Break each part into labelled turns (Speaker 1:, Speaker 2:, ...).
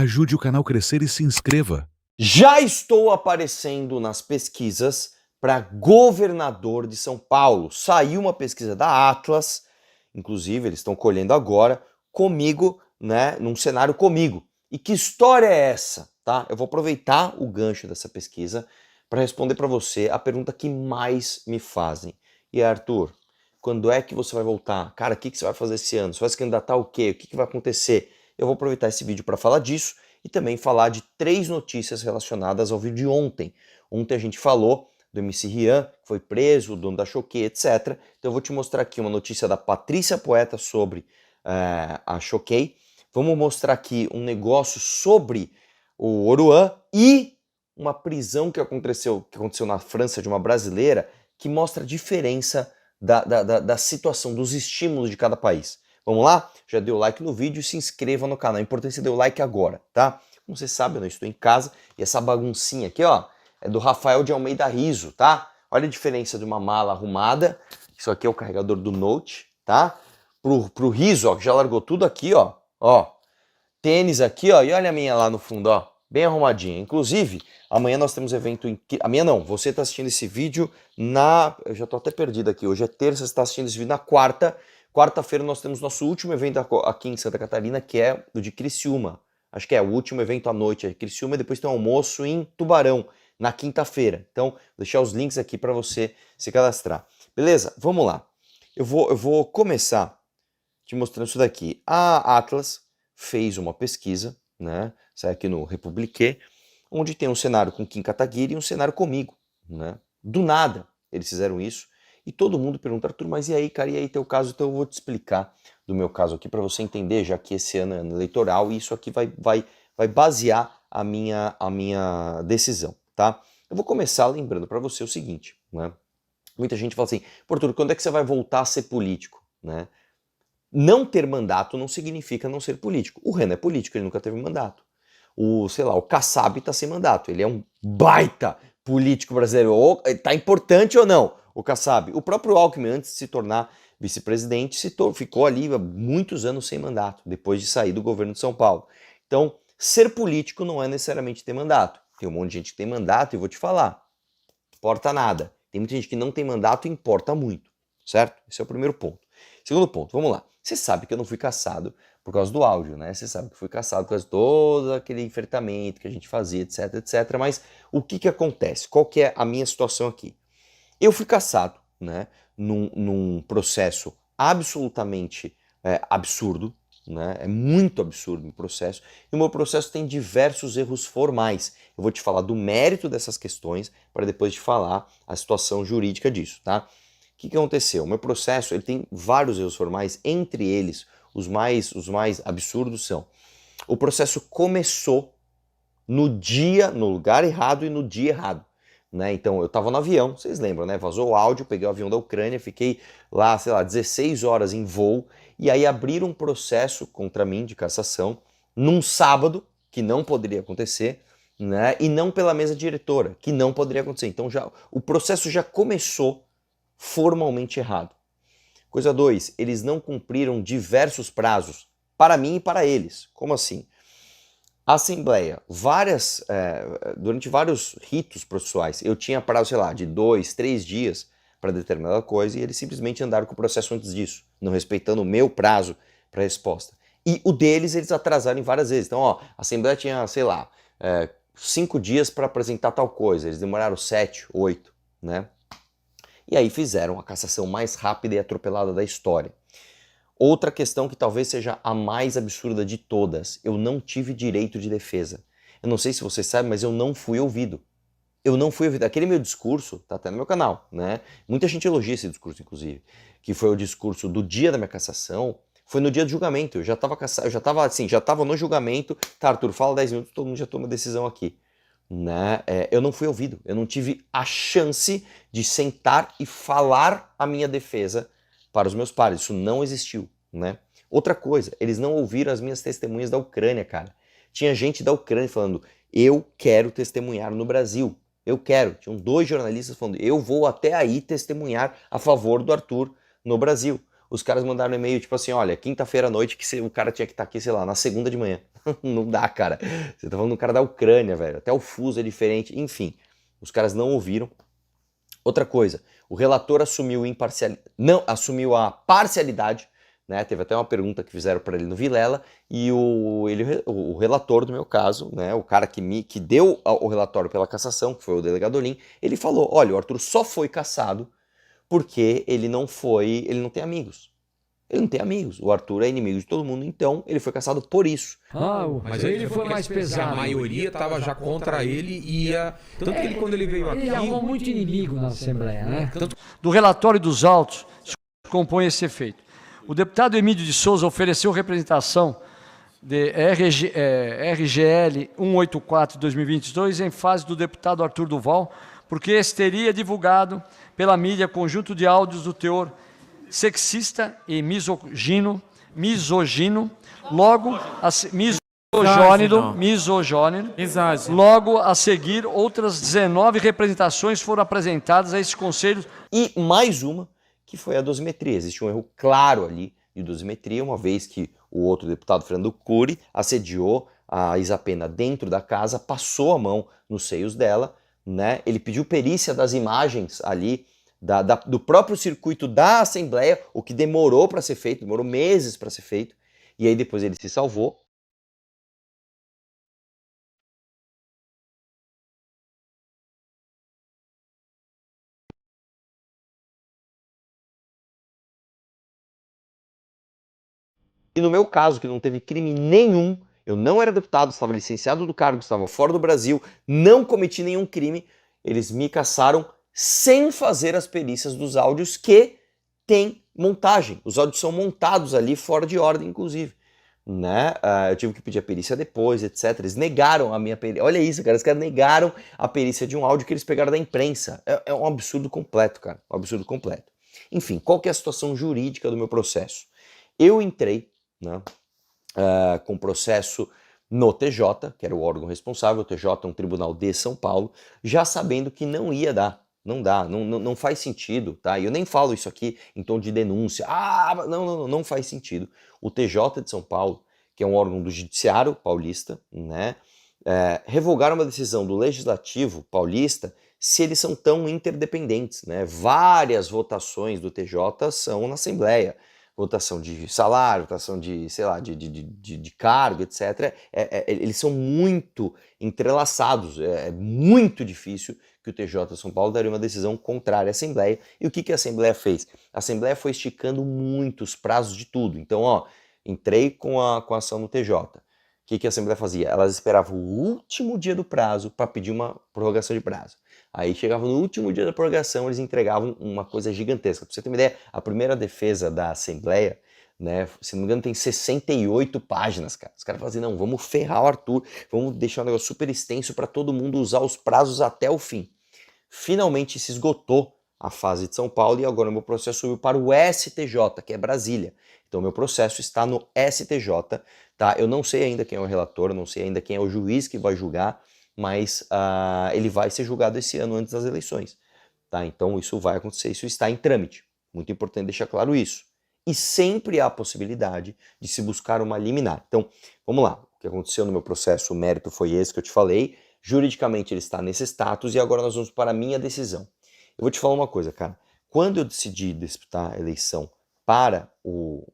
Speaker 1: Ajude o canal a crescer e se inscreva.
Speaker 2: Já estou aparecendo nas pesquisas para governador de São Paulo. Saiu uma pesquisa da Atlas, inclusive eles estão colhendo agora, comigo, né, num cenário comigo. E que história é essa? Tá? Eu vou aproveitar o gancho dessa pesquisa para responder para você a pergunta que mais me fazem. E Arthur, quando é que você vai voltar? Cara, o que você vai fazer esse ano? Você vai se candidatar ao quê? O que vai acontecer? Eu vou aproveitar esse vídeo para falar disso e também falar de 3 notícias relacionadas ao vídeo de ontem. Ontem a gente falou do MC Rian, que foi preso, o dono da Choquei, etc. Então eu vou te mostrar aqui uma notícia da Patrícia Poeta sobre a Choquei. Vamos mostrar aqui um negócio sobre o Oruan e uma prisão que aconteceu na França de uma brasileira que mostra a diferença da situação, dos estímulos de cada país. Vamos lá? Já deu like no vídeo e se inscreva no canal. É importante você dar o like agora, tá? Como você sabe, eu não estou em casa e essa baguncinha aqui, ó, é do Rafael de Almeida Riso, tá? Olha a diferença de uma mala arrumada. Isso aqui é o carregador do Note, tá? Pro Riso, ó, que já largou tudo aqui, ó. Ó, tênis aqui, ó, e olha a minha lá no fundo, ó, bem arrumadinha. Inclusive, amanhã nós temos evento em... Amanhã não, você está assistindo esse vídeo na... Eu já tô até perdido aqui, hoje é terça, você está assistindo esse vídeo na quarta. Quarta-feira nós temos nosso último evento aqui em Santa Catarina, que é o de Criciúma. Acho que é o último evento à noite, é Criciúma, e depois tem um almoço em Tubarão, na quinta-feira. Então, vou deixar os links aqui para você se cadastrar. Beleza? Vamos lá. Eu vou começar te mostrando isso daqui. A Atlas fez uma pesquisa, né? Sai aqui no Republiquê, onde tem um cenário com Kim Kataguiri e um cenário comigo, né? Do nada eles fizeram isso e todo mundo pergunta, Arthur, mas e aí, cara, e aí teu caso? Então eu vou te explicar do meu caso aqui para você entender, já que esse ano é ano eleitoral e isso aqui vai basear a minha decisão, tá? Eu vou começar lembrando para você o seguinte, né? Muita gente fala assim, Arthur, quando é que você vai voltar a ser político, né? Não ter mandato não significa não ser político. O Renan é político, ele nunca teve mandato. O Kassab tá sem mandato. Ele é um baita político brasileiro. Tá importante ou não, o Kassab? O próprio Alckmin, antes de se tornar vice-presidente, ficou ali há muitos anos sem mandato, depois de sair do governo de São Paulo. Então, ser político não é necessariamente ter mandato. Tem um monte de gente que tem mandato e vou te falar, importa nada. Tem muita gente que não tem mandato e importa muito, certo? Esse é o primeiro ponto. Segundo ponto, vamos lá. Você sabe que eu não fui caçado por causa do áudio, né? Você sabe que eu fui caçado por causa de todo aquele enfrentamento que a gente fazia, etc, etc. Mas o que acontece? Qual que é a minha situação aqui? Eu fui caçado, né? Num processo absolutamente absurdo, né? É muito absurdo o processo. E o meu processo tem diversos erros formais. Eu vou te falar do mérito dessas questões para depois te falar a situação jurídica disso, tá? O que aconteceu? O meu processo ele tem vários erros formais, entre eles os mais absurdos são: o processo começou no lugar errado e no dia errado. Né? Então eu estava no avião, vocês lembram, né? Vazou o áudio, peguei o avião da Ucrânia, fiquei lá, sei lá, 16 horas em voo, e aí abriram um processo contra mim de cassação num sábado, que não poderia acontecer, né? E não pela mesa diretora, que não poderia acontecer. Então o processo já começou formalmente errado. Coisa 2, eles não cumpriram diversos prazos para mim e para eles. Como assim? A Assembleia, durante vários ritos processuais, eu tinha prazo, sei lá, de 2, 3 dias para determinada coisa e eles simplesmente andaram com o processo antes disso, não respeitando o meu prazo para resposta. E o deles eles atrasaram várias vezes. Então, ó, a Assembleia tinha, sei lá, 5 dias para apresentar tal coisa, eles demoraram 7, 8, né? E aí fizeram a cassação mais rápida e atropelada da história. Outra questão que talvez seja a mais absurda de todas, eu não tive direito de defesa. Eu não sei se você sabe, mas eu não fui ouvido. Eu não fui ouvido. Aquele meu discurso, tá até no meu canal, né? Muita gente elogia esse discurso, inclusive, que foi o discurso do dia da minha cassação, foi no dia do julgamento. Eu já tava no julgamento. Tá, Arthur, fala 10 minutos, todo mundo já toma decisão aqui. Né? Eu não fui ouvido, eu não tive a chance de sentar e falar a minha defesa para os meus pares, isso não existiu, né? Outra coisa, eles não ouviram as minhas testemunhas da Ucrânia, cara. Tinha gente da Ucrânia falando, eu quero testemunhar no Brasil, eu quero. Tinham 2 jornalistas falando, eu vou até aí testemunhar a favor do Arthur no Brasil. os caras mandaram um e-mail tipo assim, olha, quinta-feira à noite que o cara tinha que estar aqui, sei lá, na segunda de manhã. Não dá, cara. Você tá falando do cara da Ucrânia, velho. Até o fuso é diferente. Enfim, os caras não ouviram. Outra coisa, o relator assumiu não assumiu a parcialidade, né? Teve até uma pergunta que fizeram para ele no Vilela e o relator do meu caso, né? O cara que deu o relatório pela cassação, que foi o delegado Olim, ele falou: olha, o Arthur só foi cassado porque ele não tem amigos. Ele não tem amigos. O Arthur é inimigo de todo mundo, então ele foi cassado por isso.
Speaker 3: Mas aí ele foi mais pesado.
Speaker 4: A maioria estava já contra ele e ia... Tanto que ele, quando ele veio aqui...
Speaker 3: Ele arrumou muito inimigo na Assembleia, né?
Speaker 5: Do relatório dos autos se compõe esse efeito. O deputado Emílio de Souza ofereceu representação de RGL 184 de 2022 em fase do deputado Arthur Duval, porque esse teria divulgado pela mídia conjunto de áudios do teor sexista e misógino, logo a seguir outras 19 representações foram apresentadas a esses conselhos.
Speaker 2: E mais uma, que foi a dosimetria. Existe um erro claro ali de dosimetria, uma vez que o outro deputado, Fernando Cury, assediou a Isapena dentro da casa, passou a mão nos seios dela, né? Ele pediu perícia das imagens ali, do próprio circuito da Assembleia, o que demorou para ser feito, demorou meses para ser feito, e aí depois ele se salvou. E no meu caso, que não teve crime nenhum, eu não era deputado, estava licenciado do cargo, estava fora do Brasil, não cometi nenhum crime, eles me cassaram sem fazer as perícias dos áudios que tem montagem. Os áudios são montados ali fora de ordem, inclusive. Né? Eu tive que pedir a perícia depois, etc. Eles negaram a minha perícia. Olha isso, cara. Os caras negaram a perícia de um áudio que eles pegaram da imprensa. É um absurdo completo, cara. Um absurdo completo. Enfim, qual que é a situação jurídica do meu processo? Eu entrei, né, com processo no TJ, que era o órgão responsável. O TJ é um tribunal de São Paulo, já sabendo que não ia dar. Não dá, não faz sentido, tá? E eu nem falo isso aqui em tom de denúncia. Não faz sentido. O TJ de São Paulo, que é um órgão do Judiciário paulista, né, revogaram uma decisão do Legislativo paulista se eles são tão interdependentes, né? Várias votações do TJ são na Assembleia. Votação de salário, votação de, sei lá, de cargo, etc. Eles são muito entrelaçados, é muito difícil que o TJ de São Paulo daria uma decisão contrária à Assembleia. E o que a Assembleia fez? A Assembleia foi esticando muito os prazos de tudo. Então, ó, entrei com a ação no TJ. O que a Assembleia fazia? Elas esperavam o último dia do prazo para pedir uma prorrogação de prazo. Aí chegava no último dia da prorrogação, eles entregavam uma coisa gigantesca. Pra você ter uma ideia, a primeira defesa da Assembleia, né, se não me engano, tem 68 páginas, cara. Os caras falam assim, não, vamos ferrar o Arthur, vamos deixar um negócio super extenso para todo mundo usar os prazos até o fim. Finalmente se esgotou a fase de São Paulo e agora o meu processo subiu para o STJ, que é Brasília. Então o meu processo está no STJ, tá? Eu não sei ainda quem é o relator, não sei ainda quem é o juiz que vai julgar, mas ele vai ser julgado esse ano antes das eleições, tá? Então isso vai acontecer, isso está em trâmite. Muito importante deixar claro isso. E sempre há a possibilidade de se buscar uma liminar. Então, vamos lá. O que aconteceu no meu processo, o mérito foi esse que eu te falei. Juridicamente ele está nesse status e agora nós vamos para a minha decisão. Eu vou te falar uma coisa, cara. Quando eu decidi disputar a eleição para o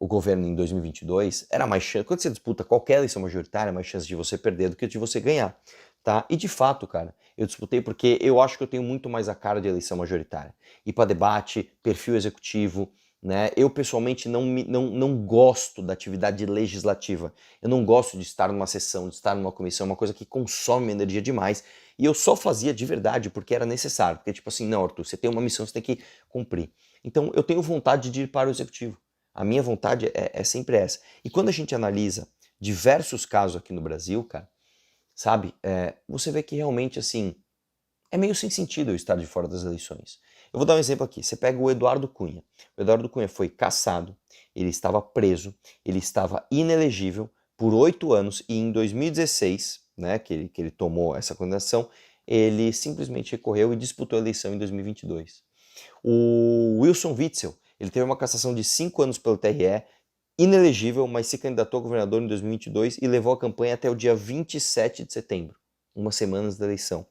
Speaker 2: governo em 2022, era mais chance, quando você disputa qualquer eleição majoritária, é mais chance de você perder do que de você ganhar, tá? E de fato, cara, eu disputei porque eu acho que eu tenho muito mais a cara de eleição majoritária. Ir para debate, perfil executivo, né? Eu pessoalmente não gosto da atividade legislativa. Eu não gosto de estar numa sessão, de estar numa comissão, uma coisa que consome minha energia demais. E eu só fazia de verdade porque era necessário. Porque tipo assim, não, Arthur, você tem uma missão, você tem que cumprir. Então eu tenho vontade de ir para o executivo. A minha vontade é sempre essa. E quando a gente analisa diversos casos aqui no Brasil, cara, sabe, você vê que realmente, assim, é meio sem sentido eu estar de fora das eleições. Eu vou dar um exemplo aqui. Você pega o Eduardo Cunha. O Eduardo Cunha foi cassado, ele estava preso, ele estava inelegível por 8 anos e em 2016, né, que ele tomou essa condenação, ele simplesmente recorreu e disputou a eleição em 2022. O Wilson Witzel, ele teve uma cassação de 5 anos pelo TRE, inelegível, mas se candidatou a governador em 2022 e levou a campanha até o dia 27 de setembro, umas semanas da eleição.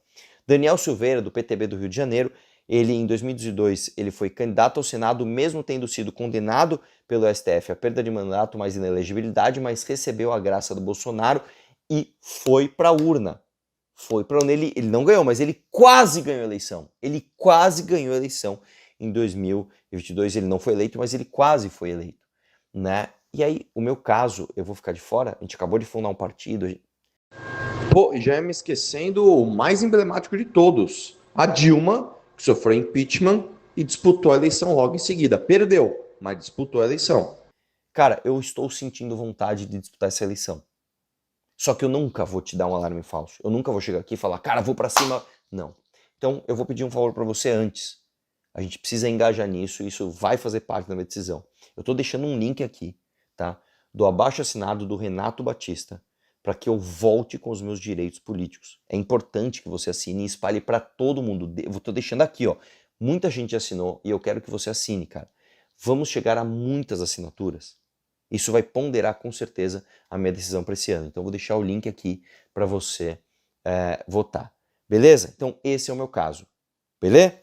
Speaker 2: Daniel Silveira, do PTB do Rio de Janeiro, ele em 2002 ele foi candidato ao Senado, mesmo tendo sido condenado pelo STF a perda de mandato, mais inelegibilidade, mas recebeu a graça do Bolsonaro e foi para a urna. Foi para urna. Ele não ganhou, mas ele quase ganhou a eleição. Ele quase ganhou a eleição em 2022. Ele não foi eleito, mas ele quase foi eleito, né? E aí, o meu caso, eu vou ficar de fora? A gente acabou de fundar um partido. Pô, já me esquecendo o mais emblemático de todos. A Dilma, que sofreu impeachment e disputou a eleição logo em seguida. Perdeu, mas disputou a eleição. Cara, eu estou sentindo vontade de disputar essa eleição. Só que eu nunca vou te dar um alarme falso. Eu nunca vou chegar aqui e falar, cara, vou pra cima. Não. Então, eu vou pedir um favor pra você antes. A gente precisa engajar nisso, isso vai fazer parte da minha decisão. Eu tô deixando um link aqui, tá? Do abaixo-assinado do Renato Batista, para que eu volte com os meus direitos políticos. É importante que você assine e espalhe para todo mundo. Eu tô deixando aqui, ó. Muita gente assinou e eu quero que você assine, cara. Vamos chegar a muitas assinaturas. Isso vai ponderar com certeza a minha decisão para esse ano. Então eu vou deixar o link aqui para você votar. Beleza? Então esse é o meu caso. Beleza?